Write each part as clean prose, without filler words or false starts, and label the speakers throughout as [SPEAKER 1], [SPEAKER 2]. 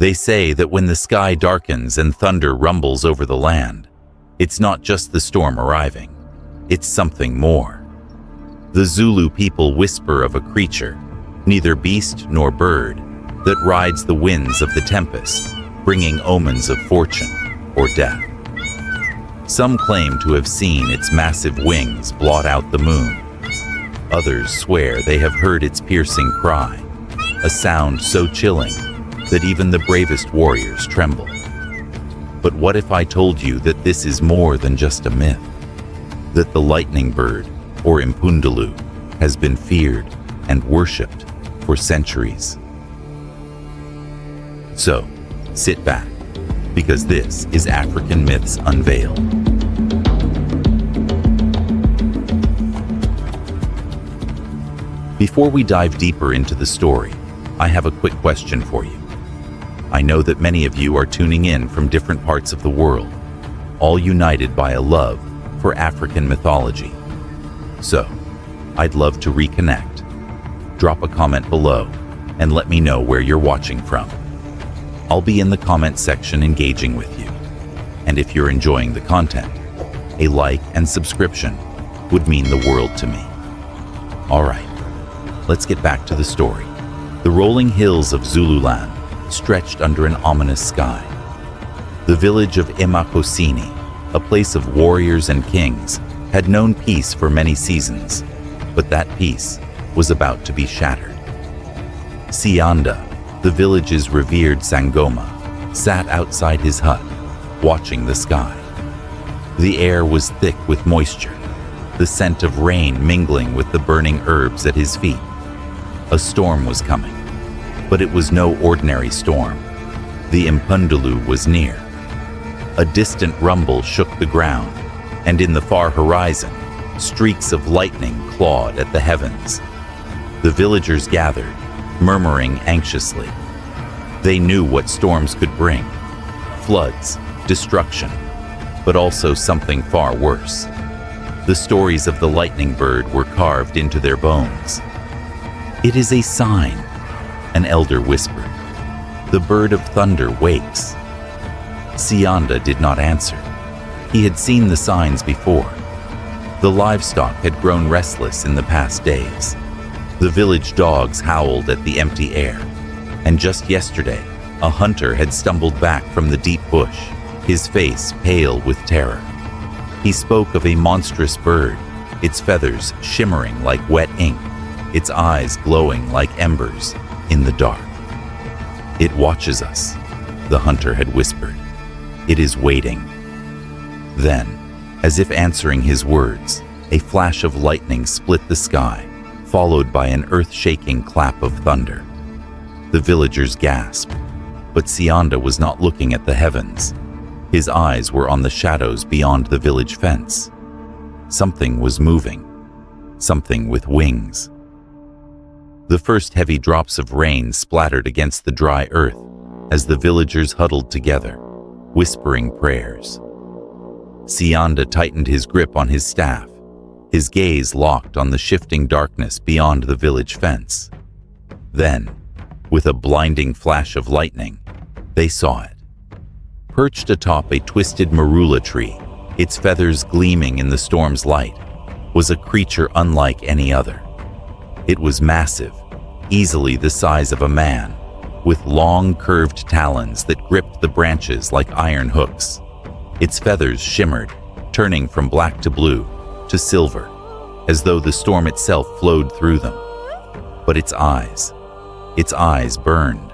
[SPEAKER 1] They say that when the sky darkens and thunder rumbles over the land, it's not just the storm arriving, it's something more. The Zulu people whisper of a creature, neither beast nor bird, that rides the winds of the tempest, bringing omens of fortune or death. Some claim to have seen its massive wings blot out the moon. Others swear they have heard its piercing cry, a sound so chilling that even the bravest warriors tremble. But what if I told you that this is more than just a myth? That the lightning bird, or Impundulu, has been feared and worshipped for centuries? So, sit back, because this is African Myths Unveiled. Before we dive deeper into the story, I have a quick question for you. I know that many of you are tuning in from different parts of the world, all united by a love for African mythology. So, I'd love to reconnect. Drop a comment below and let me know where you're watching from. I'll be in the comment section engaging with you. And if you're enjoying the content, a like and subscription would mean the world to me. All right, let's get back to the story. The rolling hills of Zululand stretched under an ominous sky. The village of Emakosini, a place of warriors and kings, had known peace for many seasons, but that peace was about to be shattered. Sianda, the village's revered Sangoma, sat outside his hut, watching the sky. The air was thick with moisture, the scent of rain mingling with the burning herbs at his feet. A storm was coming, but it was no ordinary storm. The Impundulu was near. A distant rumble shook the ground, and in the far horizon, streaks of lightning clawed at the heavens. The villagers gathered, murmuring anxiously. They knew what storms could bring: floods, destruction, but also something far worse. The stories of the lightning bird were carved into their bones. "It is a sign," an elder whispered. "The bird of thunder wakes." Sianda did not answer. He had seen the signs before. The livestock had grown restless in the past days. The village dogs howled at the empty air. And just yesterday, a hunter had stumbled back from the deep bush, his face pale with terror. He spoke of a monstrous bird, its feathers shimmering like wet ink, its eyes glowing like embers in the dark. "It watches us," the hunter had whispered. "It is waiting." Then, as if answering his words, a flash of lightning split the sky, followed by an earth-shaking clap of thunder. The villagers gasped, but Sianda was not looking at the heavens. His eyes were on the shadows beyond the village fence. Something was moving, something with wings. The first heavy drops of rain splattered against the dry earth as the villagers huddled together, whispering prayers. Sianda tightened his grip on his staff, his gaze locked on the shifting darkness beyond the village fence. Then, with a blinding flash of lightning, they saw it. Perched atop a twisted marula tree, its feathers gleaming in the storm's light, was a creature unlike any other. It was massive, easily the size of a man, with long curved talons that gripped the branches like iron hooks. Its feathers shimmered, turning from black to blue to silver, as though the storm itself flowed through them. But its eyes burned.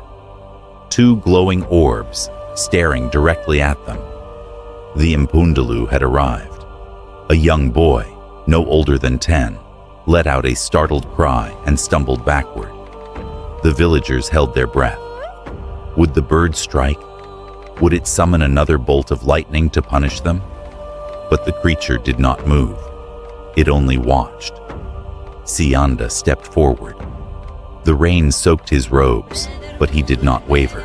[SPEAKER 1] Two glowing orbs staring directly at them. The Impundulu had arrived. A young boy, no older than 10, let out a startled cry and stumbled backward. The villagers held their breath. Would the bird strike? Would it summon another bolt of lightning to punish them? But the creature did not move. It only watched. Sianda stepped forward. The rain soaked his robes, but he did not waver.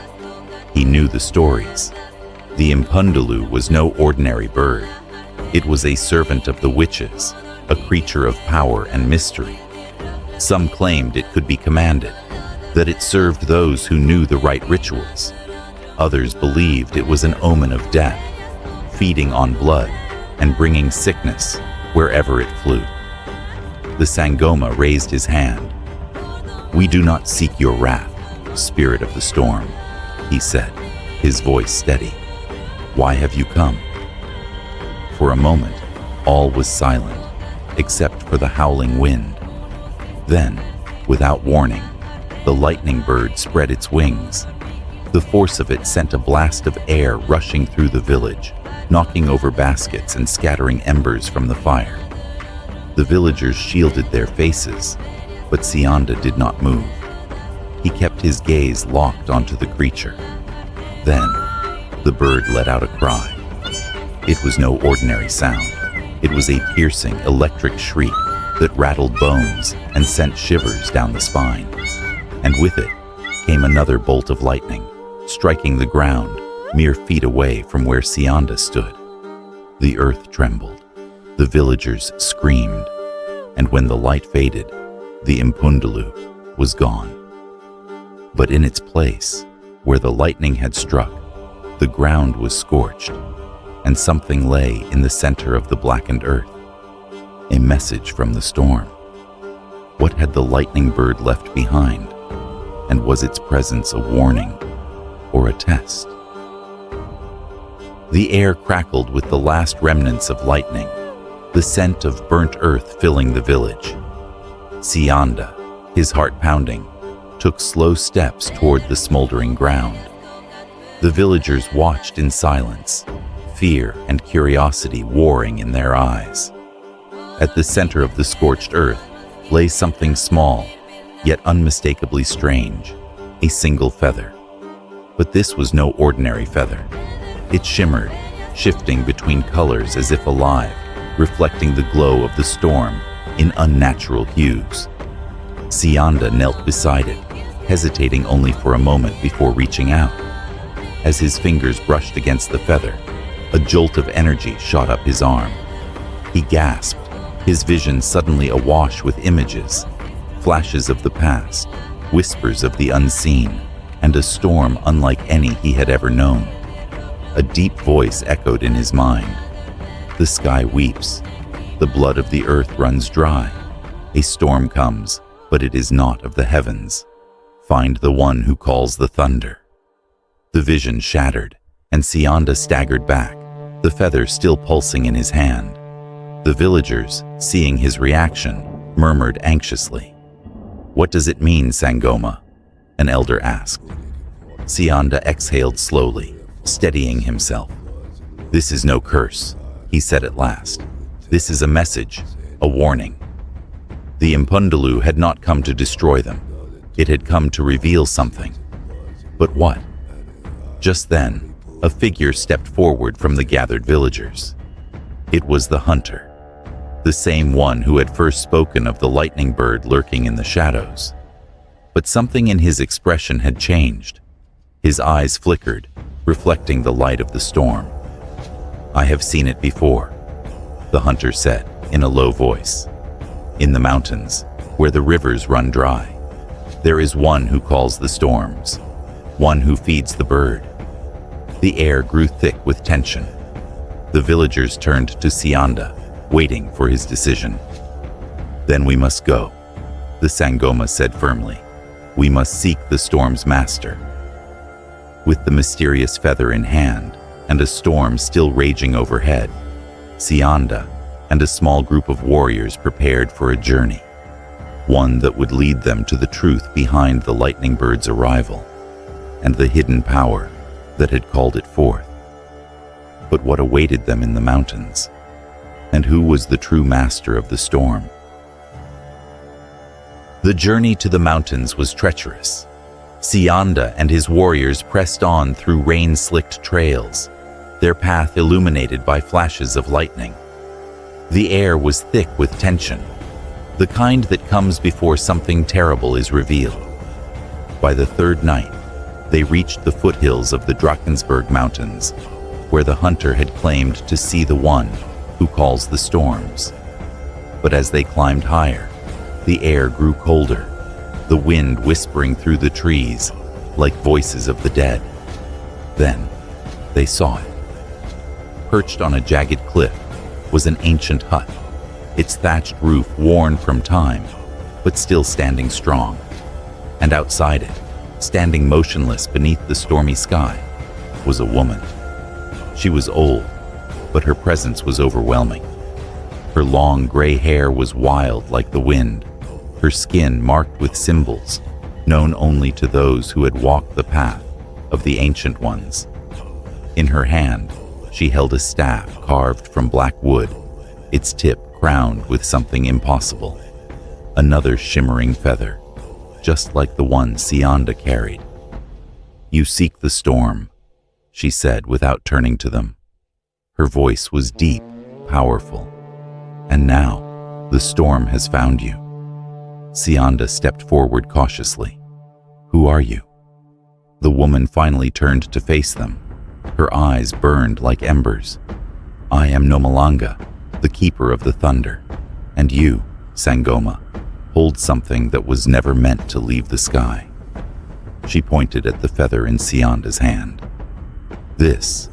[SPEAKER 1] He knew the stories. The Impundulu was no ordinary bird. It was a servant of the witches, a creature of power and mystery. Some claimed it could be commanded, that it served those who knew the right rituals. Others believed it was an omen of death, feeding on blood and bringing sickness wherever it flew. The Sangoma raised his hand. "We do not seek your wrath, spirit of the storm," he said, his voice steady. "Why have you come?" For a moment, all was silent, except for the howling wind. Then, without warning, the lightning bird spread its wings. The force of it sent a blast of air rushing through the village, knocking over baskets and scattering embers from the fire. The villagers shielded their faces, but Sianda did not move. He kept his gaze locked onto the creature. Then, the bird let out a cry. It was no ordinary sound. It was a piercing, electric shriek that rattled bones and sent shivers down the spine. And with it came another bolt of lightning, striking the ground mere feet away from where Sianda stood. The earth trembled. The villagers screamed. And when the light faded, the Impundulu was gone. But in its place, where the lightning had struck, the ground was scorched, and something lay in the center of the blackened earth. A message from the storm. What had the lightning bird left behind? And was its presence a warning or a test? The air crackled with the last remnants of lightning, the scent of burnt earth filling the village. Sianda, his heart pounding, took slow steps toward the smoldering ground. The villagers watched in silence, fear and curiosity warring in their eyes. At the center of the scorched earth lay something small, yet unmistakably strange, a single feather. But this was no ordinary feather. It shimmered, shifting between colors as if alive, reflecting the glow of the storm in unnatural hues. Sianda knelt beside it, hesitating only for a moment before reaching out. As his fingers brushed against the feather, a jolt of energy shot up his arm. He gasped, his vision suddenly awash with images, flashes of the past, whispers of the unseen, and a storm unlike any he had ever known. A deep voice echoed in his mind. The sky weeps. The blood of the earth runs dry. A storm comes, but it is not of the heavens. Find the one who calls the thunder. The vision shattered, and Sianda staggered back, the feather still pulsing in his hand. The villagers, seeing his reaction, murmured anxiously. "What does it mean, Sangoma?" an elder asked. Sianda exhaled slowly, steadying himself. "This is no curse," he said at last. "This is a message, a warning." The Impundulu had not come to destroy them. It had come to reveal something. But what? Just then, a figure stepped forward from the gathered villagers. It was the hunter, the same one who had first spoken of the lightning bird lurking in the shadows. But something in his expression had changed. His eyes flickered, reflecting the light of the storm. "I have seen it before," the hunter said in a low voice. "In the mountains, where the rivers run dry, there is one who calls the storms, one who feeds the bird." The air grew thick with tension. The villagers turned to Sianda, waiting for his decision. "Then we must go," the Sangoma said firmly. "We must seek the storm's master." With the mysterious feather in hand and a storm still raging overhead, Sianda and a small group of warriors prepared for a journey, one that would lead them to the truth behind the lightning bird's arrival and the hidden power that had called it forth. But what awaited them in the mountains? And who was the true master of the storm? The journey to the mountains was treacherous. Sianda and his warriors pressed on through rain-slicked trails, their path illuminated by flashes of lightning. The air was thick with tension, the kind that comes before something terrible is revealed. By the third night, they reached the foothills of the Drakensberg Mountains, where the hunter had claimed to see the one who calls the storms. But as they climbed higher, the air grew colder, the wind whispering through the trees like voices of the dead. Then, they saw it. Perched on a jagged cliff was an ancient hut, its thatched roof worn from time, but still standing strong. And outside it, standing motionless beneath the stormy sky, was a woman. She was old, but her presence was overwhelming. Her long gray hair was wild like the wind, her skin marked with symbols known only to those who had walked the path of the ancient ones. In her hand, she held a staff carved from black wood, its tip crowned with something impossible. Another shimmering feather, just like the one Sianda carried. "You seek the storm," she said without turning to them. Her voice was deep, powerful. "And now, the storm has found you." Sianda stepped forward cautiously. "Who are you?" The woman finally turned to face them. Her eyes burned like embers. "I am Nomalanga, the keeper of the thunder. And you, Sangoma, hold something that was never meant to leave the sky." She pointed at the feather in Sianda's hand. "This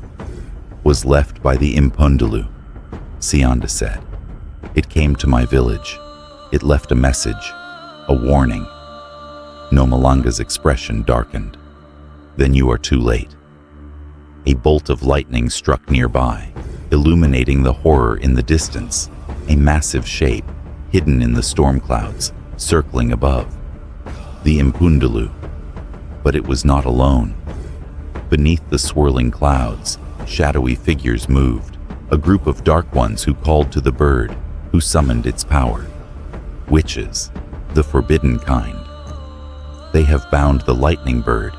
[SPEAKER 1] was left by the Impundulu," Sianda said. "It came to my village. It left a message, a warning." Nomalanga's expression darkened. "Then you are too late." A bolt of lightning struck nearby, illuminating the horror in the distance, a massive shape hidden in the storm clouds, circling above. The Impundulu. But it was not alone. Beneath the swirling clouds, shadowy figures moved, a group of dark ones who called to the bird, who summoned its power. Witches, the forbidden kind. "They have bound the lightning bird,"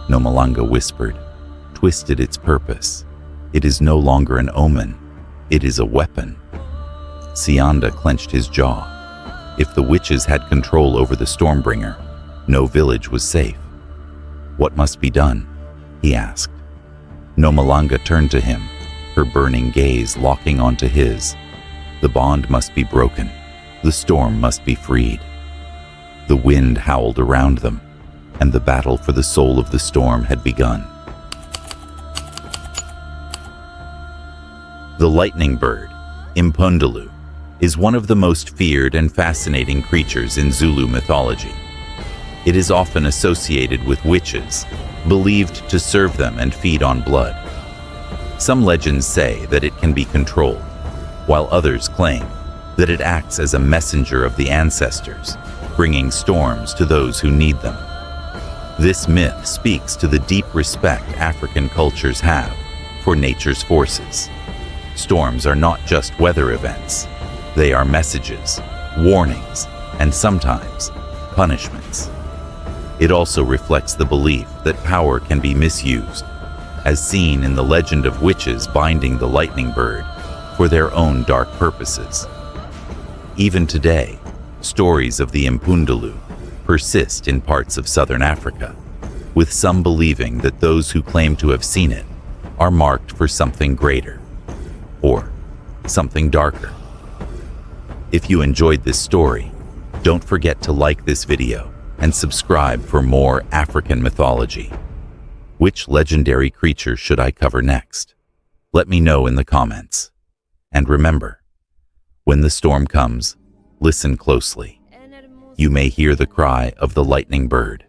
[SPEAKER 1] Nomalanga whispered, "twisted its purpose. It is no longer an omen, it is a weapon." Sianda clenched his jaw. If the witches had control over the Stormbringer, no village was safe. "What must be done?" he asked. Nomalanga turned to him, her burning gaze locking onto his. "The bond must be broken. The storm must be freed." The wind howled around them, and the battle for the soul of the storm had begun. The lightning bird, Impundulu, is one of the most feared and fascinating creatures in Zulu mythology. It is often associated with witches, believed to serve them and feed on blood. Some legends say that it can be controlled, while others claim that it acts as a messenger of the ancestors, bringing storms to those who need them. This myth speaks to the deep respect African cultures have for nature's forces. Storms are not just weather events. They are messages, warnings, and sometimes punishments. It also reflects the belief that power can be misused, as seen in the legend of witches binding the lightning bird for their own dark purposes. Even today, stories of the Impundulu persist in parts of southern Africa, with some believing that those who claim to have seen it are marked for something greater, or something darker. If you enjoyed this story, don't forget to like this video and subscribe for more African mythology. Which legendary creature should I cover next? Let me know in the comments. And remember, when the storm comes, listen closely. You may hear the cry of the lightning bird.